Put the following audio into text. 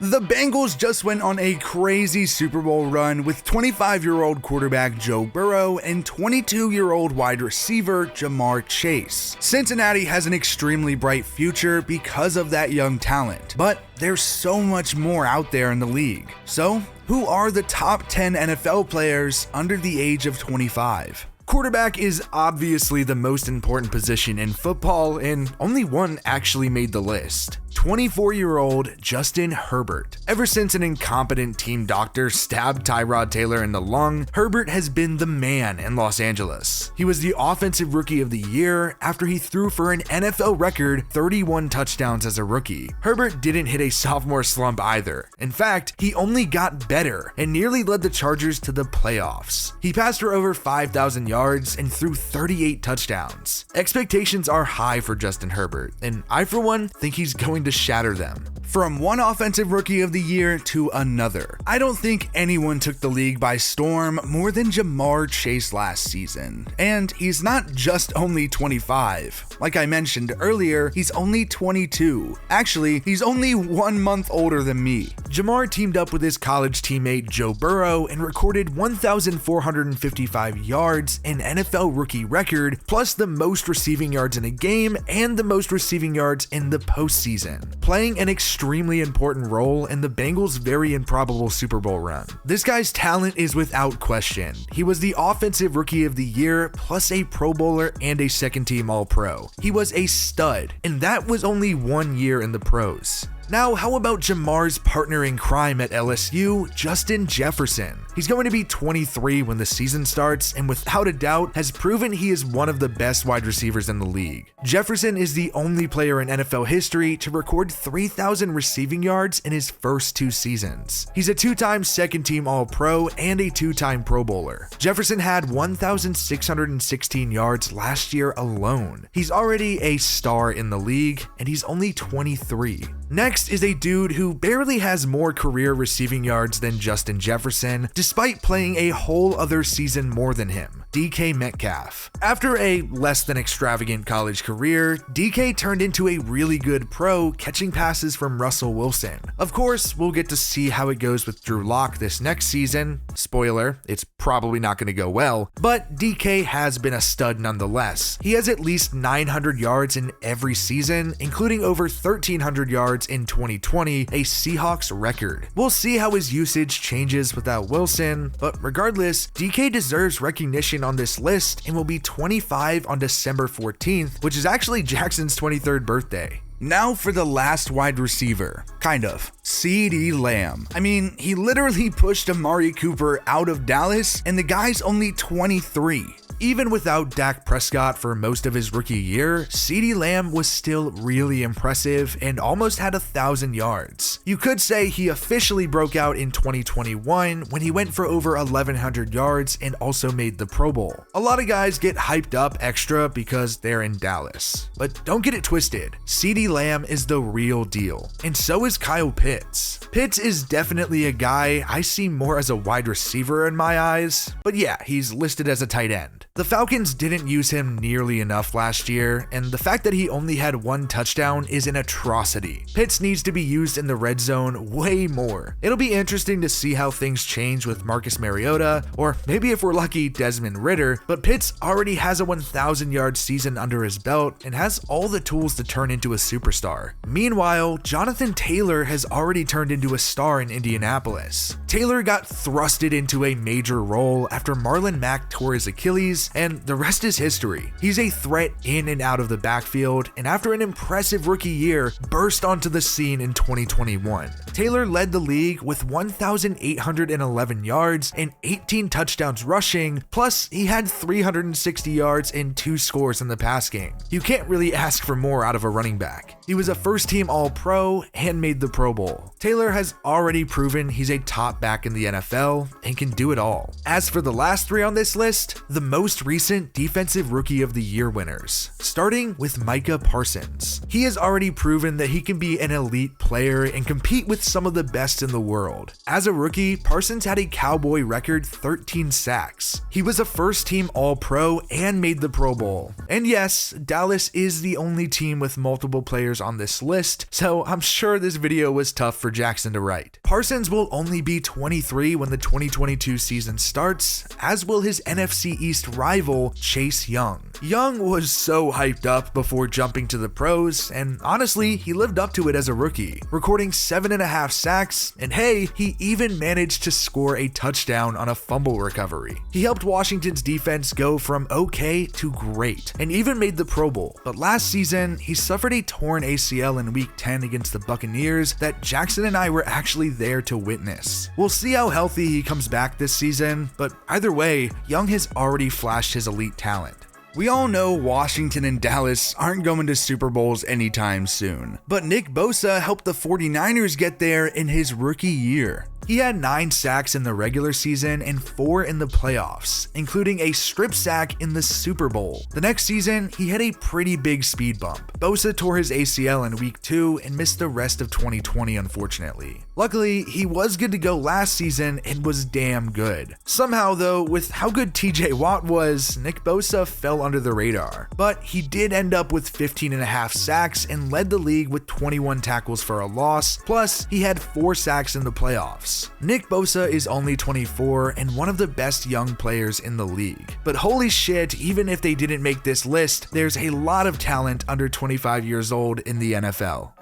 The Bengals just went on a crazy Super Bowl run with 25-year-old quarterback Joe Burrow and 22-year-old wide receiver Jamar Chase. Cincinnati has an extremely bright future because of that young talent, but there's so much more out there in the league. So, who are the top 10 NFL players under the age of 25? Quarterback is obviously the most important position in football, and only one actually made the list. 24-year-old Justin Herbert. Ever since an incompetent team doctor stabbed Tyrod Taylor in the lung, Herbert has been the man in Los Angeles. He was the Offensive Rookie of the Year after he threw for an NFL record 31 touchdowns as a rookie. Herbert didn't hit a sophomore slump either. In fact, he only got better and nearly led the Chargers to the playoffs. He passed for over 5,000 yards and threw 38 touchdowns. Expectations are high for Justin Herbert, and I, for one, think he's going to shatter them. From one Offensive Rookie of the Year to another, I don't think anyone took the league by storm more than Jamar Chase last season. And he's not just only 25. Like I mentioned earlier, he's only 22. Actually, he's only 1 month older than me. Jamar teamed up with his college teammate Joe Burrow and recorded 1,455 yards, an NFL rookie record, plus the most receiving yards in a game and the most receiving yards in the postseason, playing an extremely important role in the Bengals' very improbable Super Bowl run. This guy's talent is without question. He was the Offensive Rookie of the Year, plus a Pro Bowler and a second-team All-Pro. He was a stud, and that was only 1 year in the pros. Now, how about Jamar's partner in crime at LSU, Justin Jefferson? He's going to be 23 when the season starts, and without a doubt has proven he is one of the best wide receivers in the league. Jefferson is the only player in NFL history to record 3,000 receiving yards in his first 2 seasons. He's a 2-time second-team All-Pro and a 2-time Pro Bowler. Jefferson had 1,616 yards last year alone. He's already a star in the league, and he's only 23. Next is a dude who barely has more career receiving yards than Justin Jefferson, despite playing a whole other season more than him. DK Metcalf. After a less than extravagant college career, DK turned into a really good pro, catching passes from Russell Wilson. Of course, we'll get to see how it goes with Drew Lock this next season. Spoiler, it's probably not going to go well, but DK has been a stud nonetheless. He has at least 900 yards in every season, including over 1,300 yards in 2020, a Seahawks record. We'll see how his usage changes without Wilson, but regardless, DK deserves recognition on this list and will be 25 on December 14th, which is actually Jackson's 23rd birthday. Now for the last wide receiver. Kind of. CeeDee Lamb. I mean, he literally pushed Amari Cooper out of Dallas, and the guy's only 23. Even without Dak Prescott for most of his rookie year, CeeDee Lamb was still really impressive and almost had 1,000 yards. You could say he officially broke out in 2021 when he went for over 1,100 yards and also made the Pro Bowl. A lot of guys get hyped up extra because they're in Dallas, but don't get it twisted. CeeDee Lamb is the real deal, and so is Kyle Pitts. Pitts is definitely a guy I see more as a wide receiver in my eyes, but yeah, he's listed as a tight end. The Falcons didn't use him nearly enough last year, and the fact that he only had 1 touchdown is an atrocity. Pitts needs to be used in the red zone way more. It'll be interesting to see how things change with Marcus Mariota, or maybe if we're lucky, Desmond Ridder, but Pitts already has a 1,000-yard season under his belt and has all the tools to turn into a superstar. Meanwhile, Jonathan Taylor has already turned into a star in Indianapolis. Taylor got thrusted into a major role after Marlon Mack tore his Achilles, and the rest is history. He's a threat in and out of the backfield, and after an impressive rookie year, burst onto the scene in 2021. Taylor led the league with 1,811 yards and 18 touchdowns rushing, plus he had 360 yards and 2 scores in the pass game. You can't really ask for more out of a running back. He was a first-team All-Pro and made the Pro Bowl. Taylor has already proven he's a top back in the NFL and can do it all. As for the last 3 on this list, the most most recent Defensive Rookie of the Year winners, starting with Micah Parsons. He has already proven that he can be an elite player and compete with some of the best in the world. As a rookie, Parsons had a Cowboy record 13 sacks. He was a first-team All-Pro and made the Pro Bowl. And yes, Dallas is the only team with multiple players on this list, so I'm sure this video was tough for Jackson to write. Parsons will only be 23 when the 2022 season starts, as will his NFC East rival, Chase Young. Young was so hyped up before jumping to the pros, and honestly, he lived up to it as a rookie, recording 7.5 sacks, and hey, he even managed to score a touchdown on a fumble recovery. He helped Washington's defense go from okay to great, and even made the Pro Bowl. But last season, he suffered a torn ACL in Week 10 against the Buccaneers that Jackson and I were actually there to witness. We'll see how healthy he comes back this season, but either way, Young has already flashed his elite talent. We all know Washington and Dallas aren't going to Super Bowls anytime soon, but Nick Bosa helped the 49ers get there in his rookie year. He had 9 sacks in the regular season and 4 in the playoffs, including a strip sack in the Super Bowl. The next season, he had a pretty big speed bump. Bosa tore his ACL in Week 2 and missed the rest of 2020, unfortunately. Luckily, he was good to go last season and was damn good. Somehow though, with how good TJ Watt was, Nick Bosa fell under the radar. But he did end up with 15.5 sacks and led the league with 21 tackles for a loss, plus he had 4 sacks in the playoffs. Nick Bosa is only 24 and one of the best young players in the league. But holy shit, even if they didn't make this list, there's a lot of talent under 25 years old in the NFL.